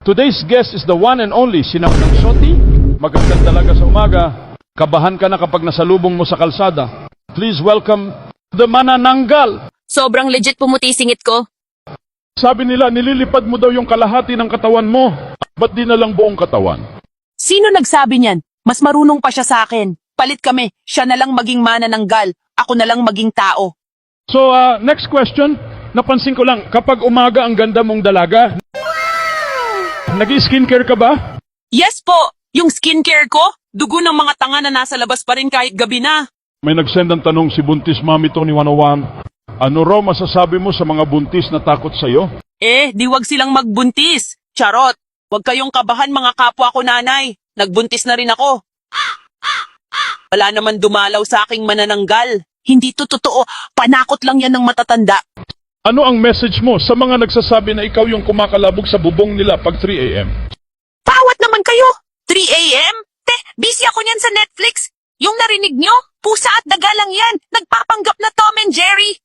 Today's guest is the one and only Sinang Soti. Magandang dalaga sa umaga. Kabahan ka na kapag nasalubong mo sa kalsada. Please welcome the manananggal. Sobrang legit pumuti singit ko. Sabi nila, nililipad mo daw yung kalahati ng katawan mo. Ba't di na lang buong katawan? Sino nagsabi niyan? Mas marunong pa siya sa akin. Palit kami, siya na lang maging manananggal. Ako na lang maging tao. So, next question. Napansin ko lang, kapag umaga ang ganda mong dalaga, nag-skincare ka ba? Yes po! Yung skincare ko, dugo ng mga tanga na nasa labas pa rin kahit gabi na. May nagsend ng tanong si Buntis Mami Tony 101. Ano raw masasabi mo sa mga buntis na takot sa'yo? Di wag silang magbuntis. Charot! Wag kayong kabahan mga kapwa ko nanay. Nagbuntis na rin ako. Wala naman dumalaw sa aking manananggal. Hindi to totoo. Panakot lang yan ng matatanda. Ano ang message mo sa mga nagsasabi na ikaw yung kumakalabog sa bubong nila pag 3 a.m.? Pawat naman kayo! 3 a.m.? Busy ako niyan sa Netflix. Yung narinig nyo, pusa at daga lang yan. Nagpapanggap na Tom and Jerry.